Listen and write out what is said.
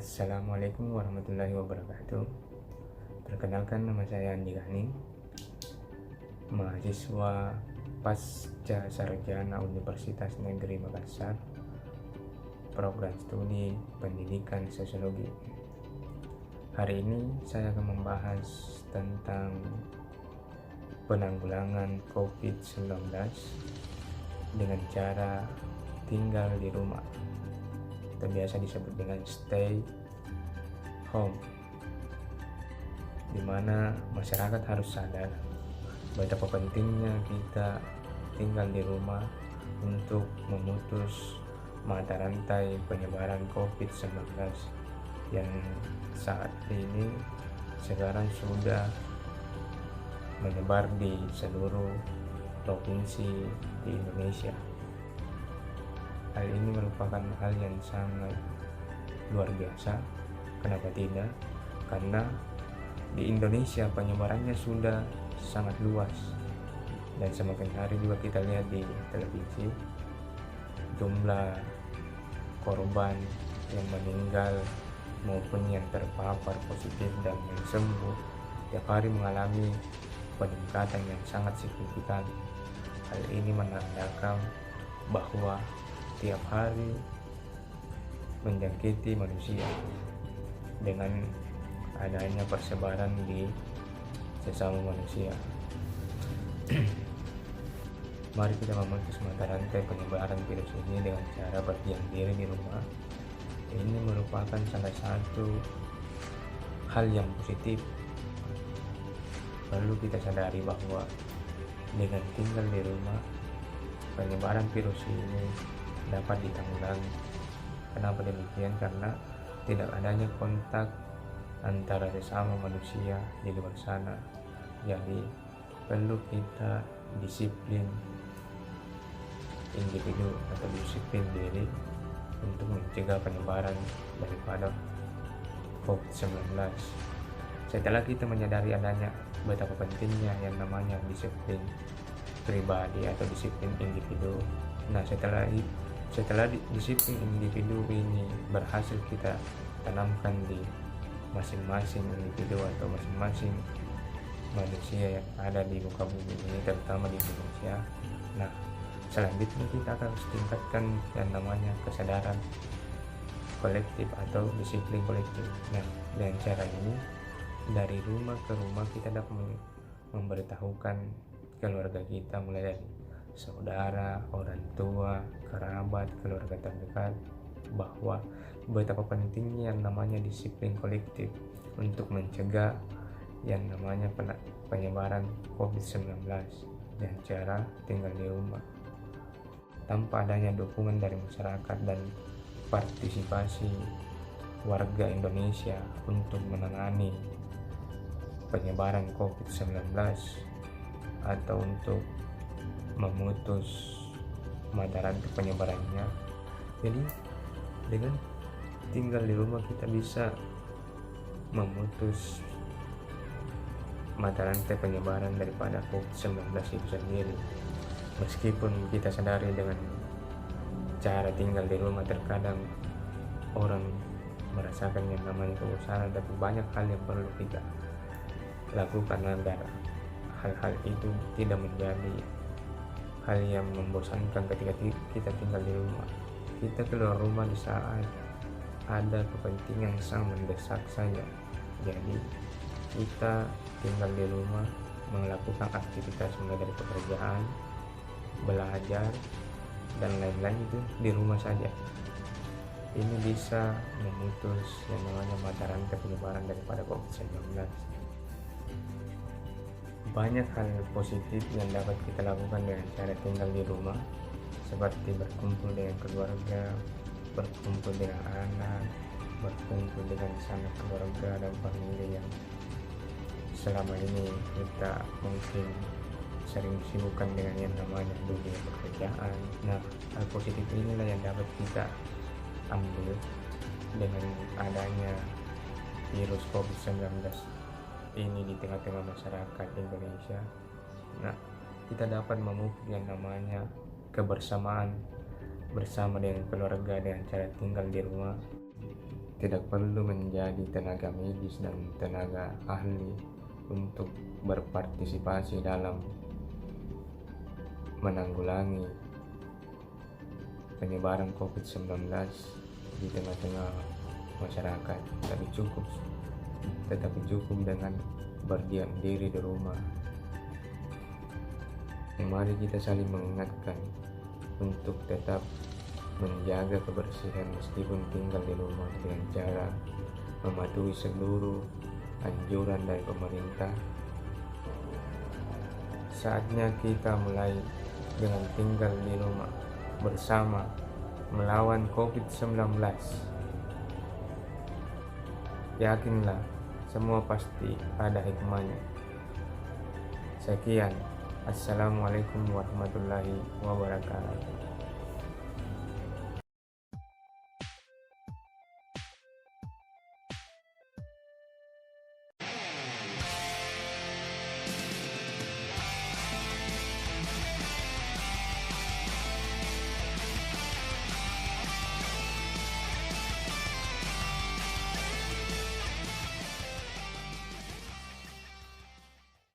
Assalamualaikum warahmatullahi wabarakatuh. Perkenalkan, nama saya Andi Gani, mahasiswa pasca sarjana Universitas Negeri Makassar, program studi pendidikan sosiologi. Hari ini saya akan membahas tentang penanggulangan COVID-19 dengan cara tinggal di rumah, atau biasa disebut dengan stay home, di mana masyarakat harus sadar betapa pentingnya kita tinggal di rumah untuk memutus mata rantai penyebaran COVID-19 yang saat ini sekarang sudah menyebar di seluruh provinsi di Indonesia. Hal ini merupakan hal yang sangat luar biasa. Kenapa tidak? Karena di Indonesia penyebarannya sudah sangat luas, dan semakin hari juga kita lihat di televisi jumlah korban yang meninggal maupun yang terpapar positif dan yang sembuh tiap hari mengalami peningkatan yang sangat signifikan. Hal ini menandakan bahwa tiap hari menjangkiti manusia dengan adanya persebaran di sesama manusia. Mari kita memutus mata rantai penyebaran virus ini dengan cara berdiam diri di rumah. Ini merupakan salah satu hal yang positif. Perlu kita sadari bahwa dengan tinggal di rumah, penyebaran virus ini dapat ditanggulangi. Kenapa demikian? Karena tidak adanya kontak antara sesama manusia di luar sana. Jadi perlu kita disiplin individu atau disiplin diri untuk mencegah penyebaran daripada COVID-19. Setelah kita menyadari adanya betapa pentingnya yang namanya disiplin pribadi atau disiplin individu, setelah disiplin individu ini berhasil kita tanamkan di masing-masing individu atau masing-masing manusia yang ada di muka bumi ini, terutama di Indonesia. Nah, selanjutnya kita akan tingkatkan yang namanya kesadaran kolektif atau disiplin kolektif. Nah, dengan cara ini dari rumah ke rumah kita dapat memberitahukan keluarga kita, mulai dari saudara, orang tua, kerabat, keluarga terdekat, bahwa betapa pentingnya yang namanya disiplin kolektif untuk mencegah yang namanya penyebaran COVID-19 dan cara tinggal di rumah. Tanpa adanya dukungan dari masyarakat dan partisipasi warga Indonesia untuk menangani penyebaran COVID-19 atau untuk memutus mata rantai penyebarannya, jadi dengan tinggal di rumah kita bisa memutus mata rantai penyebaran daripada COVID-19 itu sendiri. Meskipun kita sadari dengan cara tinggal di rumah terkadang orang merasakan yang namanya kebosanan, tapi banyak hal yang perlu kita lakukan agar hal-hal itu tidak menjadi hal yang membosankan ketika kita tinggal di rumah. Kita keluar rumah di saat ada kepentingan yang sangat mendesak saja. Jadi kita tinggal di rumah melakukan aktivitas mulai dari pekerjaan, belajar, dan lain-lain itu di rumah saja. Ini bisa memutus yang namanya mata rantai penyebaran daripada COVID-19. Banyak hal positif yang dapat kita lakukan dengan cara tinggal di rumah, seperti berkumpul dengan keluarga, berkumpul dengan anak, berkumpul dengan sanak keluarga dan famili yang selama ini kita mungkin sering disibukkan dengan yang namanya dunia pekerjaan. Nah, hal positif inilah yang dapat kita ambil dengan adanya virus COVID-19 ini di tengah-tengah masyarakat Indonesia. Nah, kita dapat memupuk yang namanya kebersamaan bersama dengan keluarga dengan cara tinggal di rumah. Tidak perlu menjadi tenaga medis dan tenaga ahli untuk berpartisipasi dalam menanggulangi penyebaran COVID-19 di tengah-tengah masyarakat. Tetapi cukup dengan berdiam diri di rumah. Mari kita saling mengingatkan untuk tetap menjaga kebersihan meskipun tinggal di rumah dengan cara mematuhi seluruh anjuran dari pemerintah. Saatnya kita mulai dengan tinggal di rumah bersama melawan COVID-19. Yakinlah, semua pasti ada hikmahnya. Sekian, Assalamualaikum warahmatullahi wabarakatuh.